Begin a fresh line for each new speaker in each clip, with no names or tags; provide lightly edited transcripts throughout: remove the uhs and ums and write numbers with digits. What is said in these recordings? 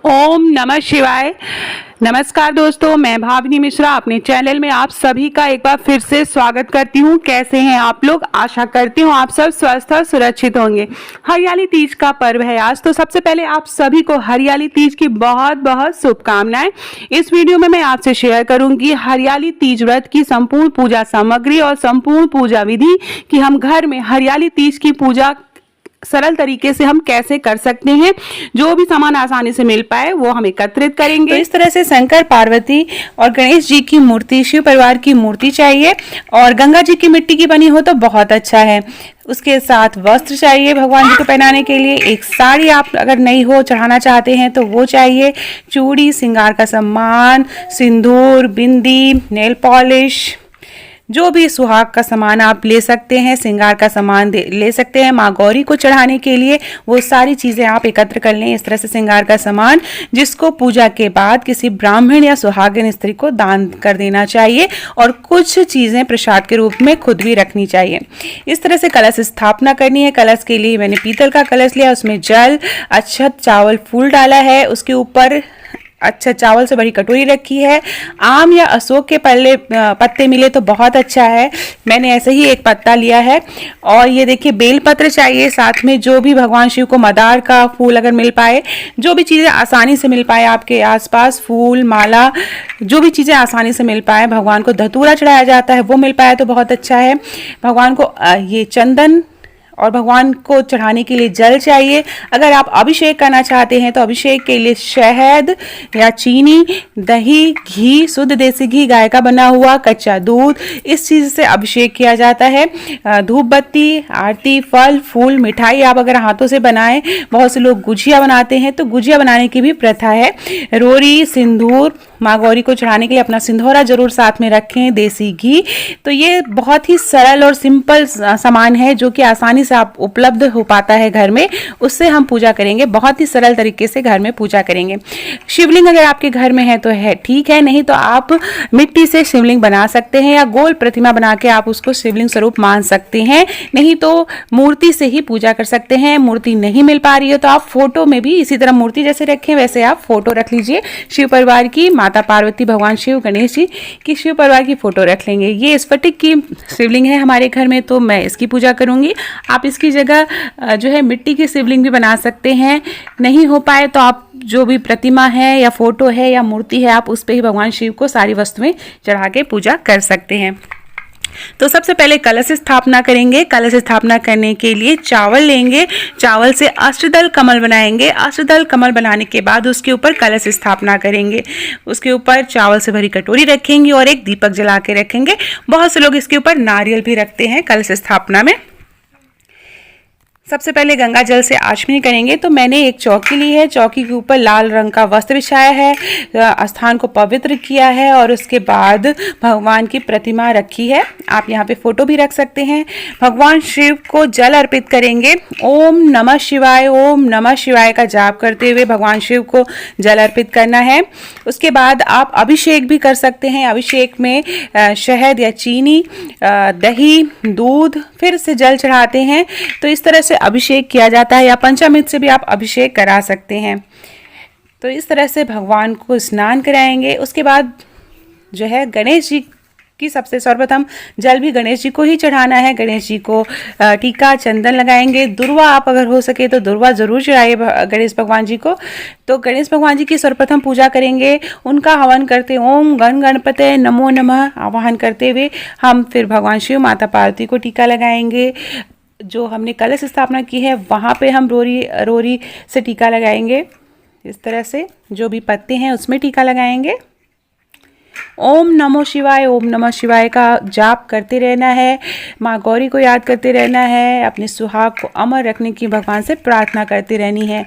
ओम नमः शिवाय। नमस्कार दोस्तों, मैं भावनी मिश्रा अपने चैनल में आप सभी का एक बार फिर से स्वागत करती हूँ। कैसे हैं आप लोग? आशा करती हूँ आप सब स्वस्थ और सुरक्षित होंगे। हरियाली तीज का पर्व है आज, तो सबसे पहले आप सभी को हरियाली तीज की बहुत बहुत शुभकामनाएं। इस वीडियो में मैं आपसे शेयर करूंगी हरियाली तीज व्रत की संपूर्ण पूजा सामग्री और संपूर्ण पूजा विधि कि हम घर में हरियाली तीज की पूजा सरल तरीके से हम कैसे कर सकते हैं। जो भी सामान आसानी से मिल पाए वो हम एकत्रित करेंगे।
तो इस तरह से शंकर पार्वती और गणेश जी की मूर्ति, शिव परिवार की मूर्ति चाहिए और गंगा जी की मिट्टी की बनी हो तो बहुत अच्छा है। उसके साथ वस्त्र चाहिए भगवान जी को पहनाने के लिए। एक साड़ी आप अगर नहीं हो चढ़ाना चाहते हैं तो वो चाहिए। चूड़ी, श्रृंगार का सामान, सिंदूर, बिंदी, नेल पॉलिश, जो भी सुहाग का सामान आप ले सकते हैं, श्रृंगार का सामान ले सकते हैं। माँ गौरी को चढ़ाने के लिए वो सारी चीज़ें आप एकत्र कर लें। इस तरह से श्रृंगार का सामान जिसको पूजा के बाद किसी ब्राह्मण या सुहागिन स्त्री को दान कर देना चाहिए और कुछ चीज़ें प्रसाद के रूप में खुद भी रखनी चाहिए। इस तरह से कलश स्थापना करनी है। कलश के लिए मैंने पीतल का कलश लिया, उसमें जल, अक्षत, चावल, फूल डाला है। उसके ऊपर अच्छा चावल से बड़ी कटोरी रखी है। आम या अशोक के पत्ते मिले तो बहुत अच्छा है। मैंने ऐसे ही एक पत्ता लिया है। और ये देखिए बेल पत्र चाहिए, साथ में जो भी भगवान शिव को मदार का फूल अगर मिल पाए, जो भी चीज़ें आसानी से मिल पाए आपके आसपास, फूल, माला, जो भी चीज़ें आसानी से मिल पाए। भगवान को धतूरा चढ़ाया जाता है, वो मिल पाए तो बहुत अच्छा है। भगवान को ये चंदन और भगवान को चढ़ाने के लिए जल चाहिए। अगर आप अभिषेक करना चाहते हैं तो अभिषेक के लिए शहद या चीनी, दही, घी, शुद्ध देसी घी, गाय का बना हुआ, कच्चा दूध, इस चीज़ से अभिषेक किया जाता है। धूप बत्ती, आरती, फल, फूल, मिठाई आप अगर हाथों से बनाएं, बहुत से लोग गुजिया बनाते हैं तो गुजिया बनाने की भी प्रथा है। रोरी, सिंदूर, माँ गौरी को चढ़ाने के लिए अपना सिंधौरा जरूर साथ में रखें, देसी घी। तो ये बहुत ही सरल और सिंपल सामान है जो कि आसानी से आप उपलब्ध हो पाता है घर में। उससे हम पूजा करेंगे, बहुत ही सरल तरीके से घर में पूजा करेंगे। शिवलिंग अगर आपके घर में है तो है ठीक है, नहीं तो आप मिट्टी से शिवलिंग बना सकते हैं या गोल प्रतिमा बना के आप उसको शिवलिंग स्वरूप मान सकते हैं। नहीं तो मूर्ति से ही पूजा कर सकते हैं। मूर्ति नहीं मिल पा रही है तो आप फोटो में भी इसी तरह मूर्ति जैसे रखें वैसे आप फोटो रख लीजिए। शिव परिवार की, माता पार्वती, भगवान शिव, गणेश जी की शिव परिवार की फोटो रख लेंगे। ये स्फटिक की शिवलिंग है हमारे घर में तो मैं इसकी पूजा करूंगी। आप इसकी जगह जो है मिट्टी की शिवलिंग भी बना सकते हैं। नहीं हो पाए तो आप जो भी प्रतिमा है या फोटो है या मूर्ति है आप उस पर ही भगवान शिव को सारी वस्तुएं चढ़ा के पूजा कर सकते हैं। तो सबसे पहले कलश स्थापना करेंगे। कलश स्थापना करने के लिए चावल लेंगे, चावल से अष्टदल कमल बनाएंगे। अष्टदल कमल बनाने के बाद उसके ऊपर कलश स्थापना करेंगे। उसके ऊपर चावल से भरी कटोरी रखेंगे और एक दीपक जला के रखेंगे। बहुत से लोग इसके ऊपर नारियल भी रखते हैं कलश स्थापना में। सबसे पहले गंगा जल से आचमनी करेंगे। तो मैंने एक चौकी ली है, चौकी के ऊपर लाल रंग का वस्त्र बिछाया है, स्थान को पवित्र किया है और उसके बाद भगवान की प्रतिमा रखी है। आप यहाँ पे फोटो भी रख सकते हैं। भगवान शिव को जल अर्पित करेंगे। ओम नमः शिवाय, ओम नमः शिवाय का जाप करते हुए भगवान शिव को जल अर्पित करना है। उसके बाद आप अभिषेक भी कर सकते हैं। अभिषेक में शहद या चीनी, दही, दूध, फिर से जल चढ़ाते हैं। तो इस तरह से अभिषेक किया जाता है या पंचामृत से भी आप अभिषेक करा सकते हैं। तो इस तरह से भगवान को स्नान कराएंगे। उसके बाद जो है गणेश जी की सबसे सर्वप्रथम जल भी गणेश जी को ही चढ़ाना है। गणेश जी को टीका, चंदन लगाएंगे। दुर्वा आप अगर हो सके तो दुर्वा जरूर चढ़ाइए गणेश भगवान जी को। तो गणेश भगवान जी की सर्वप्रथम पूजा करेंगे, उनका हवन करते ओम गण गणपते नमो नमः आवाहन करते हुए हम फिर भगवान शिव, माता पार्वती को टीका लगाएंगे। जो हमने कलश स्थापना की है वहाँ पे हम रोरी से टीका लगाएंगे। इस तरह से जो भी पत्ते हैं उसमें टीका लगाएंगे। ओम नमो शिवाय, ओम नमः शिवाय का जाप करते रहना है। माँ गौरी को याद करते रहना है। अपने सुहाग को अमर रखने की भगवान से प्रार्थना करती रहनी है।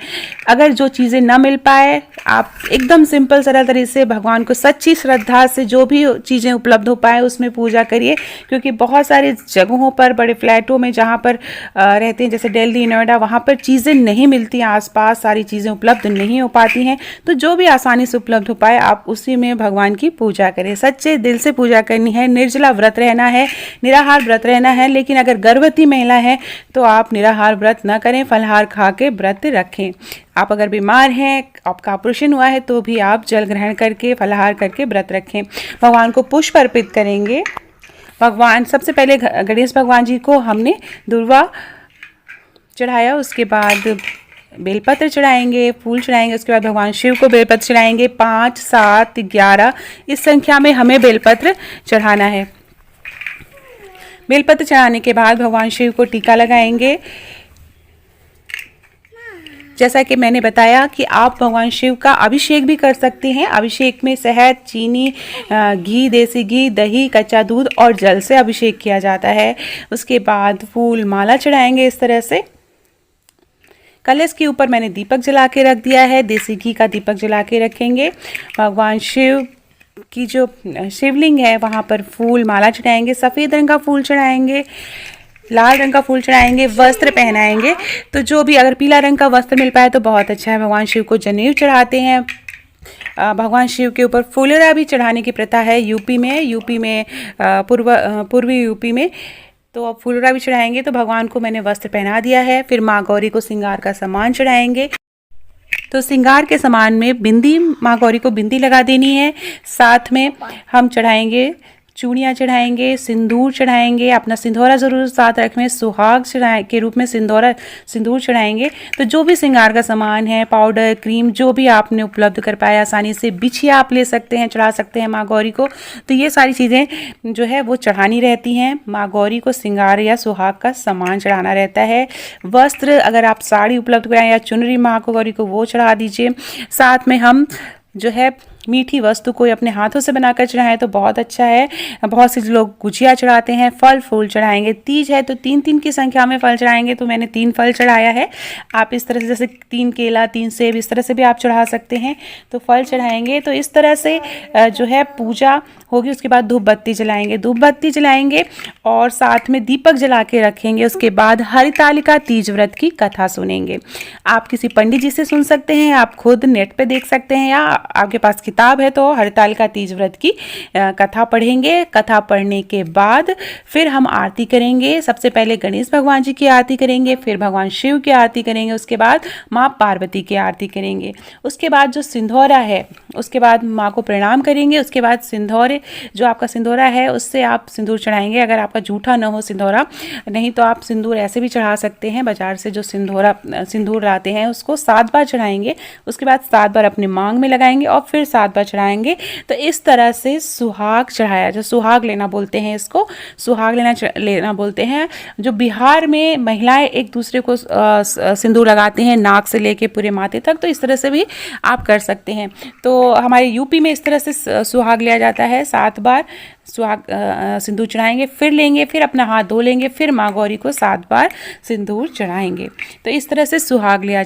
अगर जो चीज़ें न मिल पाए आप एकदम सिंपल सरल तरीके से भगवान को सच्ची श्रद्धा से जो भी चीज़ें उपलब्ध हो पाए उसमें पूजा करिए। क्योंकि बहुत सारी जगहों पर, बड़े फ्लैटों में जहाँ पर रहते हैं जैसे दिल्ली, नोएडा, वहाँ पर चीज़ें नहीं मिलती, आसपास सारी चीज़ें उपलब्ध नहीं हो पाती हैं। तो जो भी आसानी से उपलब्ध हो पाए आप उसी में भगवान की पूजा पूजा करें। सच्चे दिल से पूजा करनी है, निर्जला व्रत रहना है, निराहार व्रत रहना है। लेकिन अगर गर्भवती महिला है तो आप निराहार व्रत न करें, फलाहार खा के व्रत रखें। आप अगर बीमार हैं, आपका ऑपरेशन हुआ है, तो भी आप जल ग्रहण करके फलाहार करके व्रत रखें। भगवान को पुष्प अर्पित करेंगे। भगवान सबसे पहले गणेश भगवान जी को हमने दुर्वा चढ़ाया, उसके बाद बेलपत्र चढ़ाएंगे, फूल चढ़ाएंगे, उसके बाद भगवान शिव को बेलपत्र चढ़ाएंगे। 5, 7, 11 इस संख्या में हमें बेलपत्र चढ़ाना है। बेलपत्र चढ़ाने के बाद भगवान शिव को टीका लगाएंगे। जैसा कि मैंने बताया कि आप भगवान शिव का अभिषेक भी कर सकते हैं। अभिषेक में शहद, चीनी, घी, देसी घी, दही, कच्चा दूध और जल से अभिषेक किया जाता है। उसके बाद फूल माला चढ़ाएंगे इस तरह से। कलश के ऊपर मैंने दीपक जला के रख दिया है, देसी घी का दीपक जला के रखेंगे। भगवान शिव की जो शिवलिंग है वहाँ पर फूल माला चढ़ाएंगे। सफ़ेद रंग का फूल चढ़ाएंगे, लाल रंग का फूल चढ़ाएंगे, वस्त्र पहनाएंगे। तो जो भी अगर पीला रंग का वस्त्र मिल पाए तो बहुत अच्छा है। भगवान शिव को जनेऊ चढ़ाते हैं। भगवान शिव के ऊपर फुलरा भी चढ़ाने की प्रथा है यूपी में पूर्वी यूपी में। तो अब फुलरा भी चढ़ाएंगे। तो भगवान को मैंने वस्त्र पहना दिया है। फिर माँ गौरी को श्रृंगार का सामान चढ़ाएंगे। तो श्रृंगार के सामान में बिंदी, माँ गौरी को बिंदी लगा देनी है। साथ में हम चढ़ाएंगे, चूड़ियाँ चढ़ाएंगे, सिंदूर चढ़ाएंगे। अपना सिंदूरा ज़रूर साथ रखें। सुहाग के रूप में सिंदूर चढ़ाएंगे। तो जो भी श्रृंगार का सामान है, पाउडर, क्रीम, जो भी आपने उपलब्ध कर पाया आसानी से, बिछिया आप ले सकते हैं, चढ़ा सकते हैं माँ गौरी को। तो ये सारी चीज़ें जो है वो चढ़ानी रहती हैं। माँ गौरी को श्रृंगार या सुहाग का सामान चढ़ाना रहता है। वस्त्र, अगर आप साड़ी उपलब्ध कराएं या चुनरी माँ गौरी को, वो चढ़ा दीजिए। साथ में हम जो है मीठी वस्तु कोई अपने हाथों से बनाकर चढ़ाएं तो बहुत अच्छा है। बहुत से लोग गुजिया चढ़ाते हैं, फल फूल चढ़ाएंगे। तीज है तो 3-3 की संख्या में फल चढ़ाएंगे। तो मैंने 3 फल चढ़ाया है। आप इस तरह से, जैसे 3 केला, 3 सेब, इस तरह से भी आप चढ़ा सकते हैं। तो फल चढ़ाएंगे। तो इस तरह से जो है पूजा होगी। उसके बाद धूप बत्ती जलाएंगे और साथ में दीपक जला के रखेंगे। उसके बाद हरितालिका तीज व्रत की कथा सुनेंगे। आप किसी पंडित जी से सुन सकते हैं, आप खुद नेट पे देख सकते हैं, या आपके पास किताब है तो हरितालिका तीज व्रत की कथा पढ़ेंगे। कथा पढ़ने के बाद फिर हम आरती करेंगे। सबसे पहले गणेश भगवान जी की आरती करेंगे, फिर भगवान शिव की आरती करेंगे, उसके बाद माँ पार्वती की आरती करेंगे। उसके बाद जो सिंधौरा है, उसके बाद माँ को प्रणाम करेंगे। उसके बाद सिंधौरे, जो आपका सिंदूरा है उससे आप सिंदूर चढ़ाएंगे। अगर आपका जूठा न हो सिंदूरा, नहीं तो आप सिंदूर ऐसे भी चढ़ा सकते हैं। बाजार से जो सिंदूर लाते हैं उसको 7 बार चढ़ाएंगे। उसके बाद 7 बार अपने मांग में लगाएंगे और फिर 7 बार चढ़ाएंगे। तो इस तरह से सुहाग चढ़ाया, जो सुहाग लेना बोलते हैं, इसको सुहाग लेना बोलते हैं। जो बिहार में महिलाएं एक दूसरे को सिंदूर लगाते हैं, नाक से लेके पूरे माथे तक। तो इस तरह से भी आप कर सकते हैं। तो हमारे यूपी में इस तरह से सुहाग लिया जाता है। 7 बार सुहाग सिंदूर चढ़ाएंगे, फिर लेंगे, फिर अपना हाथ धो लेंगे, फिर माँ गौरी को 7 बार सिंदूर चढ़ाएंगे। तो इस तरह से सुहाग लिया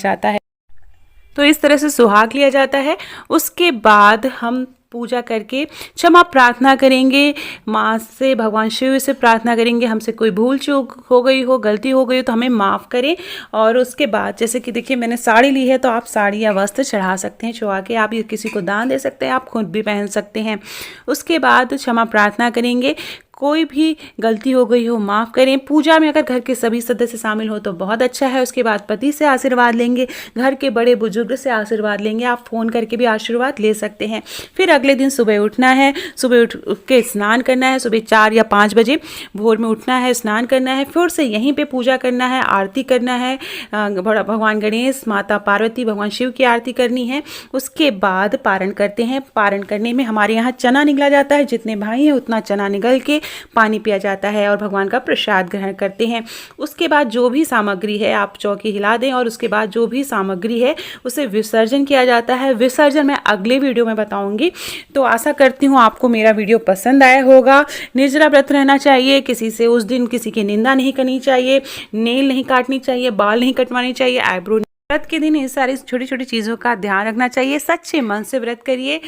जाता है। उसके बाद हम पूजा करके क्षमा प्रार्थना करेंगे। माँ से, भगवान शिव से प्रार्थना करेंगे, हमसे कोई भूल चूक हो गई हो, गलती हो गई हो तो हमें माफ़ करें। और उसके बाद जैसे कि देखिए मैंने साड़ी ली है तो आप साड़ी या वस्त्र चढ़ा सकते हैं, चढ़ा के आप ये किसी को दान दे सकते हैं, आप खुद भी पहन सकते हैं। उसके बाद क्षमा प्रार्थना करेंगे, कोई भी गलती हो गई हो माफ़ करें। पूजा में अगर घर के सभी सदस्य शामिल हो तो बहुत अच्छा है। उसके बाद पति से आशीर्वाद लेंगे, घर के बड़े बुजुर्ग से आशीर्वाद लेंगे। आप फ़ोन करके भी आशीर्वाद ले सकते हैं। फिर अगले दिन सुबह उठना है, सुबह उठ के स्नान करना है। सुबह 4 या 5 बजे भोर में उठना है, स्नान करना है, फिर से यहीं पर पूजा करना है, आरती करना है। भगवान गणेश, माता पार्वती, भगवान शिव की आरती करनी है। उसके बाद पारण करते हैं। पारण करने में हमारे यहाँ चना निगला जाता है, जितने भाई हैं उतना चना निगल के पानी पिया जाता है और भगवान का प्रसाद ग्रहण करते हैं। उसके बाद जो भी सामग्री है आप चौकी हिला दें और उसके बाद जो भी सामग्री है उसे विसर्जन किया जाता है। विसर्जन मैं अगले वीडियो में बताऊंगी। तो आशा करती हूँ आपको मेरा वीडियो पसंद आया होगा। निर्जला व्रत रहना चाहिए, किसी से उस दिन किसी की निंदा नहीं करनी चाहिए, नेल नहीं काटनी चाहिए, बाल नहीं कटवाने चाहिए, आईब्रो। व्रत के दिन इस सारी छोटी छोटी चीज़ों का ध्यान रखना चाहिए। सच्चे मन से व्रत करिए।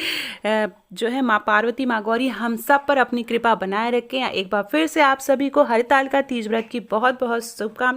जो है माँ पार्वती, माँ गौरी हम सब पर अपनी कृपा बनाए रखें। एक बार फिर से आप सभी को हरितालिका तीज व्रत की बहुत बहुत शुभकामनाएं।